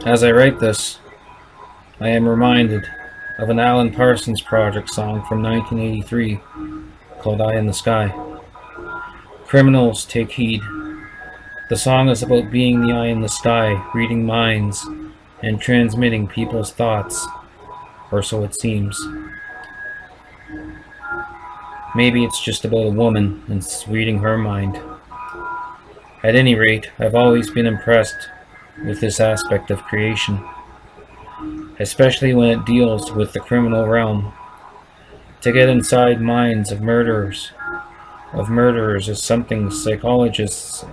As I write this, I am reminded of an Alan Parsons Project song from 1983 called Eye in the Sky. Criminals, take heed. The song is about being the eye in the sky, reading minds, and transmitting people's thoughts, or so it seems. Maybe it's just about a woman and reading her mind. At any rate, I've always been impressed with this aspect of creation, especially when it deals with the criminal realm. To get inside minds of murderers is something psychologists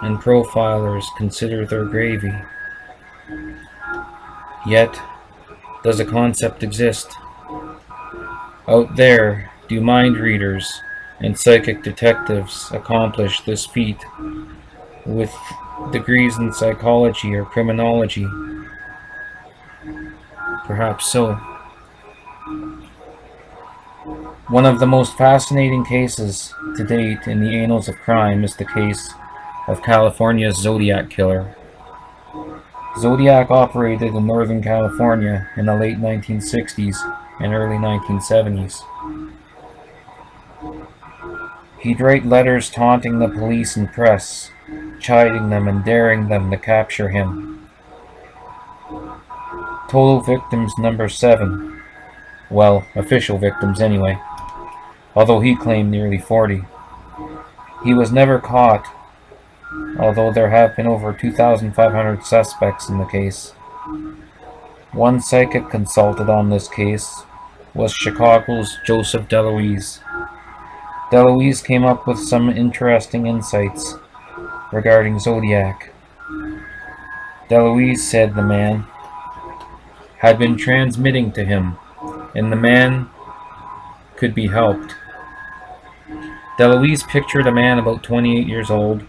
and profilers consider their gravy. Yet, does a concept exist? Out there, do mind readers and psychic detectives accomplish this feat with degrees in psychology or criminology? Perhaps so. One of the most fascinating cases to date in the annals of crime is the case of California's Zodiac Killer. Zodiac operated in Northern California in the late 1960s and early 1970s. He'd write letters taunting the police and press, chiding them and daring them to capture him. Total victims number 7. Well, official victims anyway, although he claimed nearly 40. He was never caught, although there have been over 2,500 suspects in the case. One psychic consulted on this case was Chicago's Joseph DeLuise. DeLuise came up with some interesting insights regarding Zodiac. DeLuise said the man had been transmitting to him, and the man could be helped. DeLuise pictured a man about 28 years old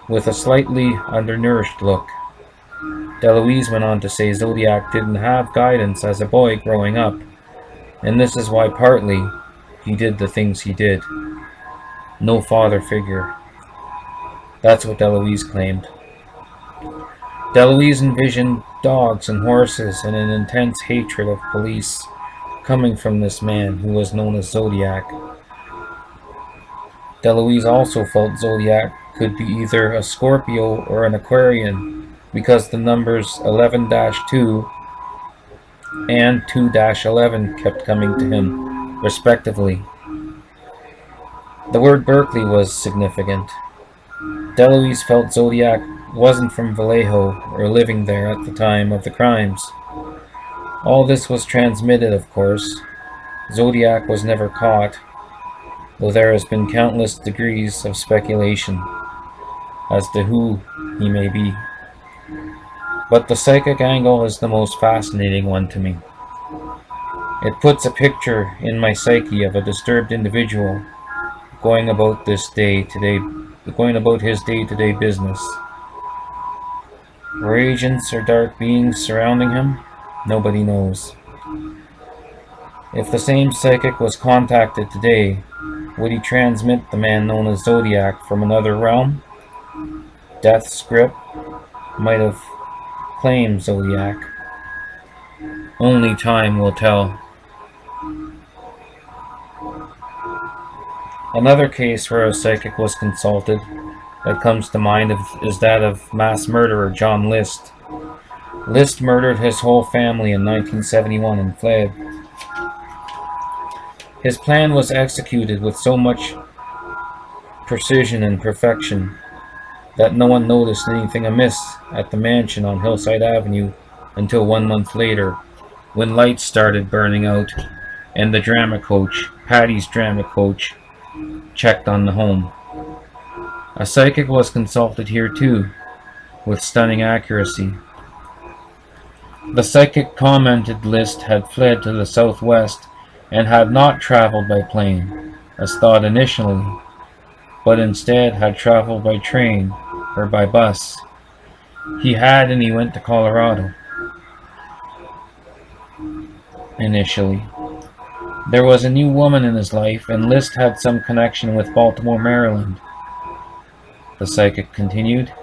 with a slightly undernourished look. DeLuise went on to say Zodiac didn't have guidance as a boy growing up, and this is why partly he did the things he did. No father figure. That's what DeLuise claimed. DeLuise envisioned dogs and horses and an intense hatred of police coming from this man who was known as Zodiac. DeLuise also felt Zodiac could be either a Scorpio or an Aquarian because the numbers 11-2 and 2-11 kept coming to him, respectively. The word Berkeley was significant. DeLuise felt Zodiac wasn't from Vallejo or living there at the time of the crimes. All this was transmitted, of course. Zodiac was never caught, though there has been countless degrees of speculation as to who he may be. But the psychic angle is the most fascinating one to me. It puts a picture in my psyche of a disturbed individual going about his day-to-day business. Were agents or dark beings surrounding him? Nobody knows. If the same psychic was contacted today, would he transmit the man known as Zodiac from another realm? Death's grip might have claimed Zodiac. Only time will tell. Another case where a psychic was consulted that comes to mind is that of mass murderer John List. List murdered his whole family in 1971 and fled. His plan was executed with so much precision and perfection that no one noticed anything amiss at the mansion on Hillside Avenue until 1 month later, when lights started burning out and the drama coach, Patty's drama coach, checked on the home. A psychic was consulted here too, with stunning accuracy. The psychic commented List had fled to the southwest and had not traveled by plane, as thought initially, but instead had traveled by train or by bus. He had, and he went to Colorado. Initially, there was a new woman in his life, and List had some connection with Baltimore, Maryland. The psychic continued.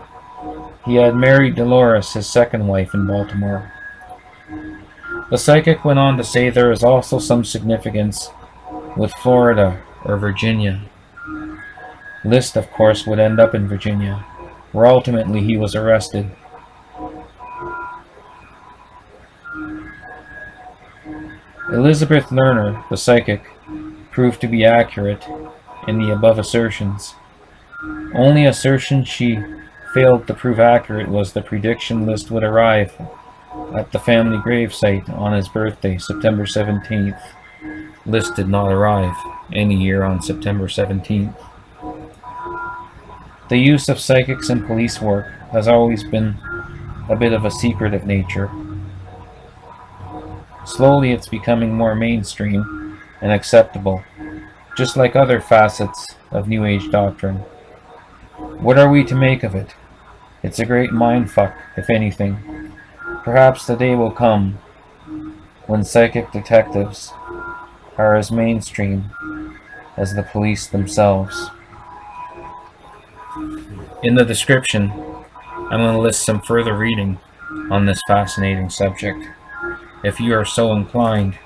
He had married Dolores, his second wife, in Baltimore. The psychic went on to say there is also some significance with Florida or Virginia. List, of course, would end up in Virginia, where ultimately he was arrested. Elizabeth Lerner, the psychic, proved to be accurate in the above assertions. Only assertion she failed to prove accurate was the prediction List would arrive at the family gravesite on his birthday, September 17th. List did not arrive any year on September 17th. The use of psychics in police work has always been a bit of a secretive nature. Slowly it's becoming more mainstream and acceptable, just like other facets of New Age doctrine. What are we to make of it? It's a great mindfuck, if anything. Perhaps the day will come when psychic detectives are as mainstream as the police themselves. In the description, I'm going to list some further reading on this fascinating subject, if you are so inclined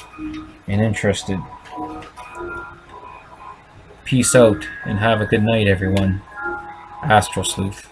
and interested. Peace out and have a good night, everyone. Astral Sleuth.